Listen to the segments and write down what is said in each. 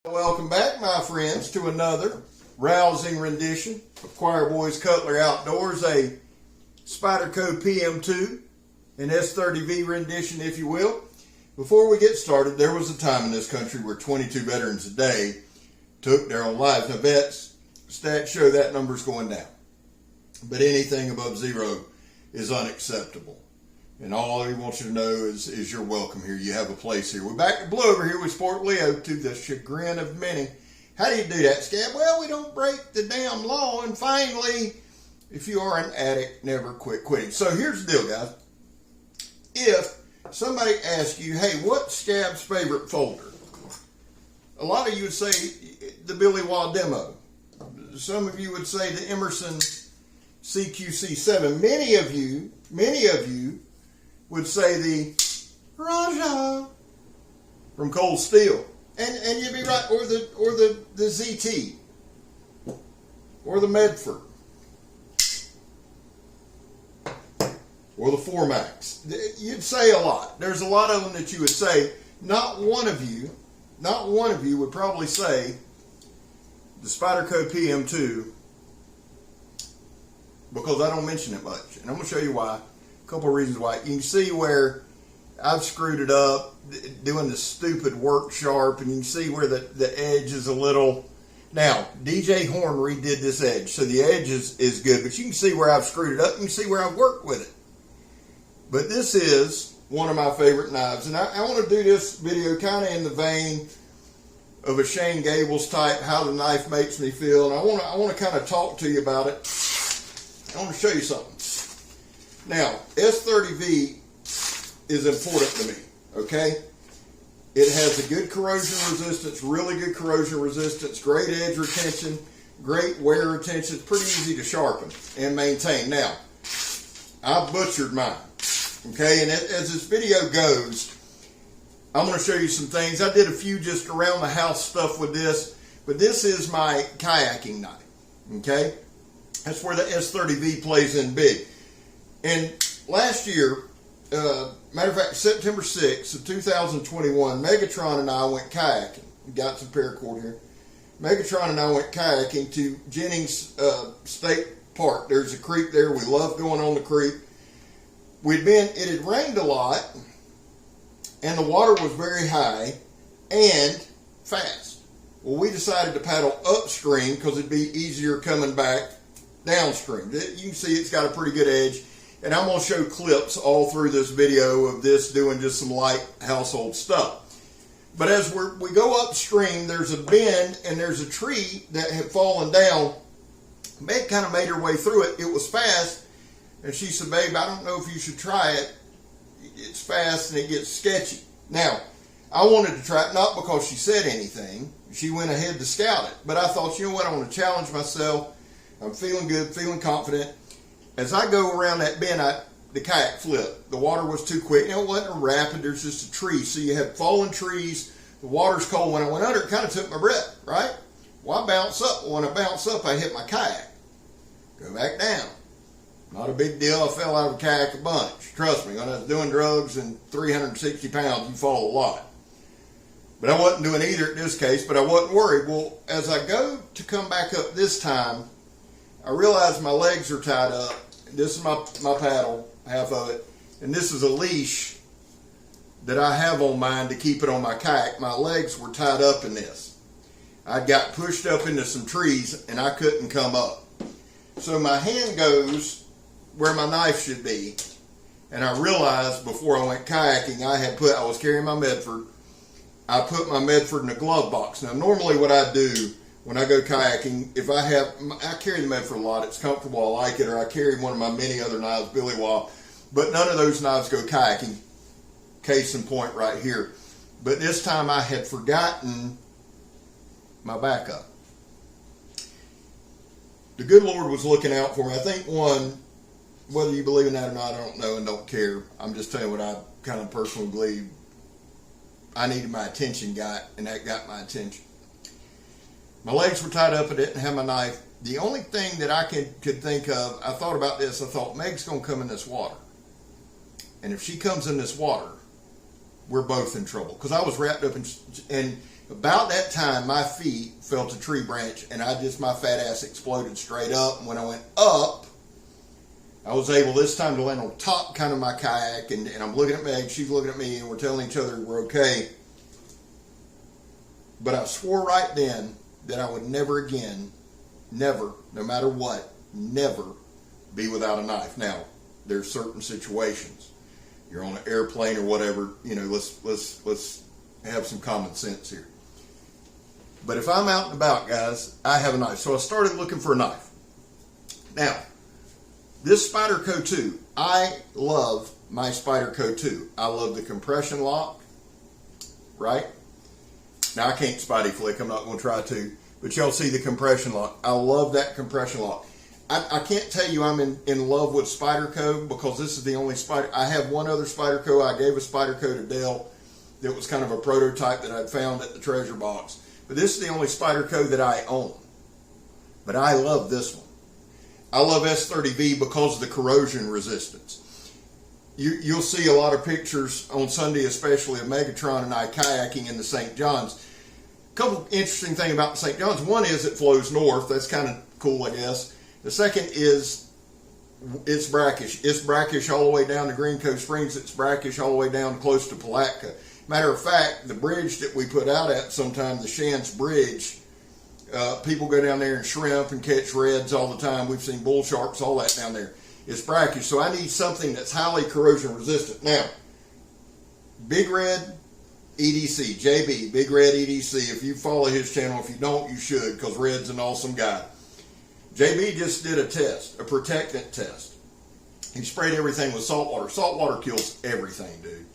Welcome back, my friends, to another rousing rendition of Choir Boys Cutler Outdoors, a Spyderco PM2, an S30V rendition, if you will. Before we get started, there was a time in this country where 22 veterans a day took their own lives. Now, vets, stats show that number's going down. But anything above zero is unacceptable. And all I want you to know is you're welcome here. You have a place here. We're back to Blue over here with Sport Leo, to the chagrin of many. How do you do that, Scab? Well, we don't break the damn law. And finally, if you are an addict, never quit quitting. So here's the deal, guys. If somebody asks you, hey, what's Scab's favorite folder? A lot of you would say the Billy Waugh demo. Some of you would say the Emerson CQC7. Many of you would say the Raja from Cold Steel. And you'd be right, or the ZT, or the Medford, or the Formax. You'd say a lot. There's a lot of them that you would say. Not one of you would probably say the Spyderco PM2, because I don't mention it much. And I'm going to show you why. A couple of reasons why. You can see where I've screwed it up doing the stupid work sharp, and you can see where the edge is a little. Now, DJ Horn redid this edge, so the edge is good, but you can see where I've screwed it up. You can see where I've worked with it. But this is one of my favorite knives, and I want to do this video kind of in the vein of a Shane Gables type, how the knife makes me feel, and I want to kind of talk to you about it. I want to show you something. Now, S30V is important to me, okay? It has a good corrosion resistance, really good corrosion resistance, great edge retention, great wear retention. It's pretty easy to sharpen and maintain. Now, I butchered mine, okay? And as this video goes, I'm going to show you some things. I did a few just around the house stuff with this, but this is my kayaking knife, okay? That's where the S30V plays in big. And last year, matter of fact, September 6th of 2021, Megatron and I went kayaking. We got some paracord here. Megatron and I went kayaking to Jennings State Park. There's a creek there. We love going on the creek. It had rained a lot, and the water was very high and fast. Well, we decided to paddle upstream because it'd be easier coming back downstream. You can see it's got a pretty good edge. And I'm going to show clips all through this video of this doing just some light household stuff. But as we go upstream, there's a bend and there's a tree that had fallen down. Meg kind of made her way through it. It was fast. And she said, babe, I don't know if you should try it. It's fast and it gets sketchy. Now, I wanted to try it, not because she said anything. She went ahead to scout it. But I thought, you know what, I want to challenge myself. I'm feeling good, feeling confident. As I go around that bend, the kayak flipped. The water was too quick. You know, it wasn't a rapid, there's just a tree. So you had fallen trees, the water's cold. When I went under, it kind of took my breath, right? Well, I bounce up. When I bounce up, I hit my kayak. Go back down. Not a big deal. I fell out of the kayak a bunch. Trust me, when I was doing drugs and 360 pounds, you fall a lot. But I wasn't doing either in this case, but I wasn't worried. Well, as I go to come back up this time, I realized my legs are tied up. This is my paddle, half of it, and this is a leash that I have on mine to keep it on my kayak. My legs were tied up in this. I got pushed up into some trees and I couldn't come up. So my hand goes where my knife should be, and I realized before I went kayaking, I was carrying my Medford. I put my Medford in a glove box. Now normally what I do when I go kayaking, I carry the Medford a lot. It's comfortable. I like it. Or I carry one of my many other knives, Billy Waugh. But none of those knives go kayaking. Case in point right here. But this time I had forgotten my backup. The good Lord was looking out for me. I think whether you believe in that or not, I don't know and don't care. I'm just telling you what I kind of personally believe. I needed my attention and that got my attention. My legs were tied up. I didn't have my knife. The only thing that I could think of, I thought about this. I thought, Meg's going to come in this water. And if she comes in this water, we're both in trouble. Because I was wrapped up in, and About that time, my feet felt a tree branch, and my fat ass exploded straight up. And when I went up, I was able this time to land on top kind of my kayak, and I'm looking at Meg, she's looking at me, and we're telling each other we're okay. But I swore right then that I would never again, never, no matter what, never be without a knife. Now, there's certain situations. You're on an airplane or whatever, let's have some common sense here. But if I'm out and about, guys, I have a knife. So I started looking for a knife. Now, this Spyderco 2, I love my Spyderco 2. I love the compression lock, right? Now, I can't Spidey flick. I'm not going to try to. But y'all see the compression lock. I love that compression lock. I can't tell you I'm in love with Spyderco because this is the only Spyder. I have one other Spyderco. I gave a Spyderco to Dale that was kind of a prototype that I'd found at the treasure box. But this is the only Spyderco that I own. But I love this one. I love S30V because of the corrosion resistance. You'll see a lot of pictures on Sunday, especially of Megatron and I kayaking in the St. John's. A couple interesting things about the St. John's. One is it flows north. That's kind of cool, I guess. The second is it's brackish. It's brackish all the way down to Green Cove Springs. It's brackish all the way down close to Palatka. Matter of fact, the bridge that we put out at sometimes, the Shands Bridge, people go down there and shrimp and catch reds all the time. We've seen bull sharks, all that down there. It's brackish, so I need something that's highly corrosion resistant. Now, Big Red EDC, JB, Big Red EDC. If you follow his channel, if you don't, you should, because Red's an awesome guy. JB just did a test, a protectant test. He sprayed everything with salt water. Salt water kills everything, dude.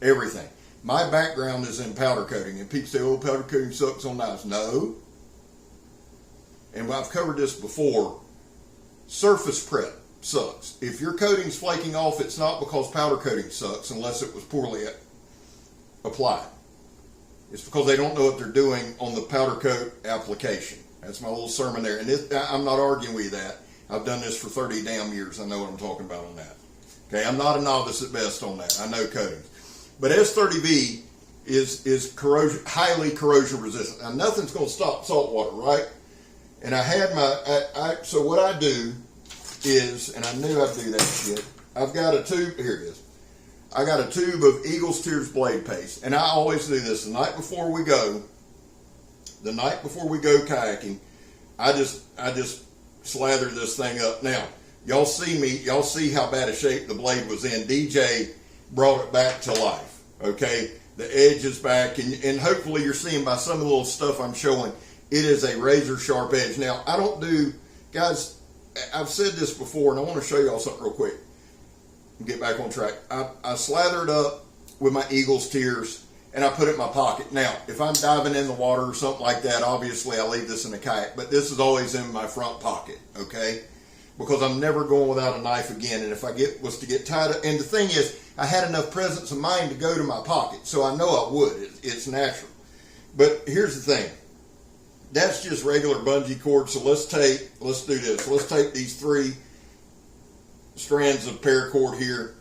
Everything. My background is in powder coating, and people say, oh, powder coating sucks on knives. No. And I've covered this before. Surface prep sucks. If your coating's flaking off, it's not because powder coating sucks unless it was poorly applied. It's because they don't know what they're doing on the powder coat application. That's my little sermon there. And I'm not arguing with that. I've done this for 30 damn years. I know what I'm talking about on that. Okay, I'm not a novice at best on that. I know coatings. But S30V is highly corrosion resistant. Now, nothing's going to stop salt water, right? And I had so what I do is, and I knew I'd do that shit, I've got a tube, here it is. I got a tube of Eagle's Tears blade paste. And I always do this the night before we go kayaking, I just slather this thing up. Now, y'all see how bad a shape the blade was in. DJ brought it back to life, okay? The edge is back, and hopefully you're seeing by some of the little stuff I'm showing, it is a razor sharp edge. Now, I don't do, guys, I've said this before, and I want to show y'all something real quick. Get back on track. I slather it up with my Eagle's Tears, and I put it in my pocket. Now, if I'm diving in the water or something like that, obviously I leave this in the kayak, but this is always in my front pocket, okay? Because I'm never going without a knife again, and if I was to get tied up, and the thing is, I had enough presence of mind to go to my pocket, so I know I would. It's natural. But here's the thing. That's just regular bungee cord, so let's do this. Let's take these 3 strands of paracord here,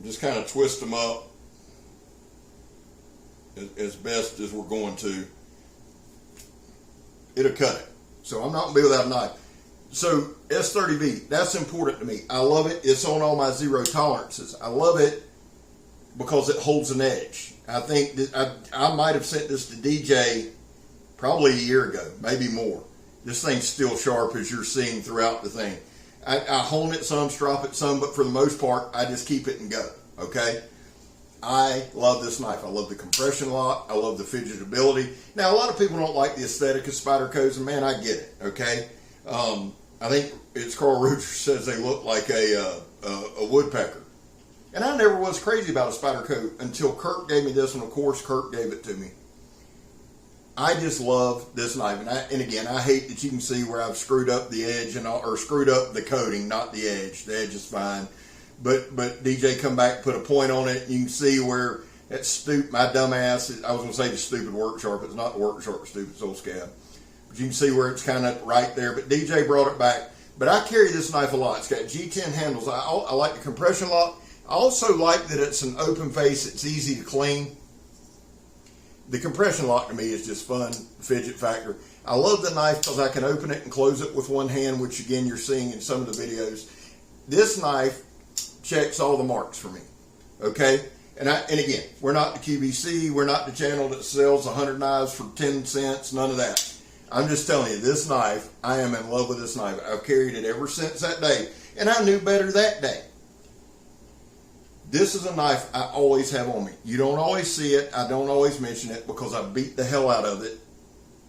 just kind of twist them up as best as we're going to. It'll cut it. So I'm not going to be without a knife. So S30V, that's important to me. I love it. It's on all my zero tolerances. I love it because it holds an edge. I think that I might have sent this to DJ probably a year ago, maybe more. This thing's still sharp as you're seeing throughout the thing. I hone it some, strop it some, but for the most part, I just keep it and go, okay? I love this knife. I love the compression lock. I love the fidgetability. Now, a lot of people don't like the aesthetic of Spydercos, and man, I get it, okay? I think it's Carl Rogers says they look like a woodpecker. And I never was crazy about a Spyderco until Kirk gave me this, and of course, Kirk gave it to me. I just love this knife, and again, I hate that you can see where I've screwed up the edge or screwed up the coating, not the edge. The edge is fine, but DJ come back, put a point on it. You can see where that my dumb ass. I was going to say the stupid work sharp. It's not the work sharp, stupid, it's old scab. But you can see where it's kind of right there. But DJ brought it back. But I carry this knife a lot. It's got G10 handles. I like the compression lock. I also like that it's an open face. It's easy to clean. the compression lock to me is just fun, fidget factor. I love the knife because I can open it and close it with one hand, which again you're seeing in some of the videos. This knife checks all the marks for me, okay? And again, we're not the QVC, we're not the channel that sells 100 knives for 10 cents, none of that. I'm just telling you, this knife, I am in love with this knife. I've carried it ever since that day, and I knew better that day. This is a knife I always have on me. You don't always see it, I don't always mention it because I beat the hell out of it,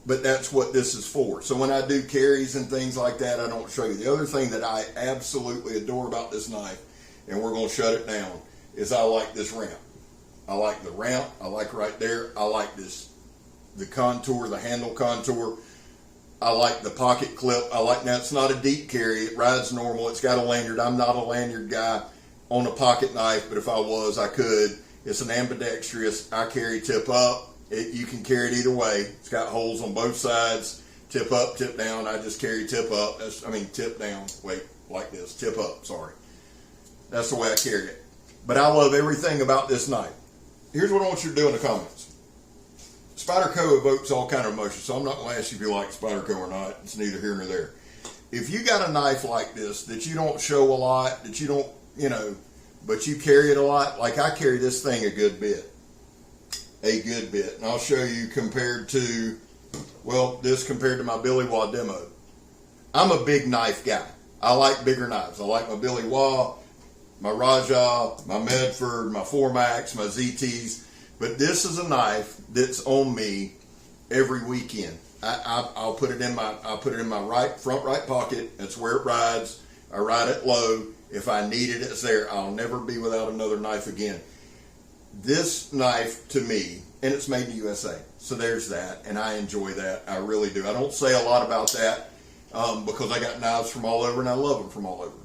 but that's what this is for. So when I do carries and things like that, I don't show you. The other thing that I absolutely adore about this knife, and we're going to shut it down, is I like this ramp. I like the ramp, I like right there, I like this, the contour, the handle contour. I like the pocket clip. I like, now it's not a deep carry, it rides normal, it's got a lanyard. I'm not a lanyard guy on a pocket knife, but if I was, I could. It's an ambidextrous. I carry tip up. You can carry it either way. It's got holes on both sides, tip up, tip down. I just carry tip up. Tip down. Wait, like this, tip up, sorry. That's the way I carry it. But I love everything about this knife. Here's what I want you to do in the comments. Spyderco evokes all kind of emotions, so I'm not going to ask you if you like Spyderco or not. It's neither here nor there. If you got a knife like this that you don't show a lot, that you don't, but you carry it a lot, like I carry this thing a good bit. And I'll show you compared to, this compared to my Billy Wah demo. I'm a big knife guy. I like bigger knives. I like my Billy Wah, my Rajah, my Medford, my 4Max, my ZTs. But this is a knife that's on me every weekend. I'll put it in my front right pocket. That's where it rides. I ride it low. If I need it, it's there. I'll never be without another knife again. This knife to me, and it's made in the USA, so there's that, and I enjoy that. I really do. I don't say a lot about that because I got knives from all over and I love them from all over.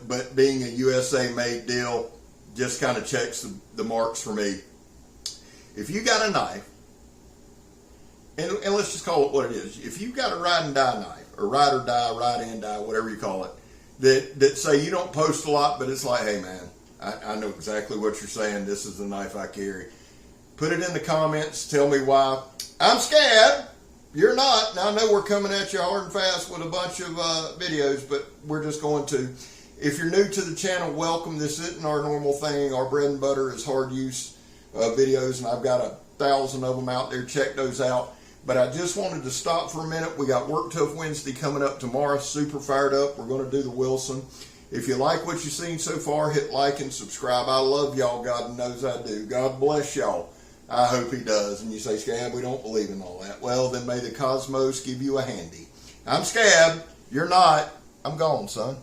But being a USA made deal just kind of checks the marks for me. If you got a knife, and let's just call it what it is. If you got a ride and die knife, or ride or die, ride and die, whatever you call it, that say you don't post a lot, but it's like, hey man, I know exactly what you're saying. This is the knife I carry. Put it in the comments. Tell me why. I'm scared. You're not. Now I know we're coming at you hard and fast with a bunch of videos, but we're just going to. If you're new to the channel, welcome. This isn't our normal thing. Our bread and butter is hard use videos, and I've got 1,000 of them out there. Check those out. But I just wanted to stop for a minute. We got Work Tough Wednesday coming up tomorrow. Super fired up. We're going to do the Wilson. If you like what you've seen so far, hit like and subscribe. I love y'all. God knows I do. God bless y'all. I hope he does. And you say, Scab, we don't believe in all that. Well, then may the cosmos give you a handy. I'm Scab. You're not. I'm gone, son.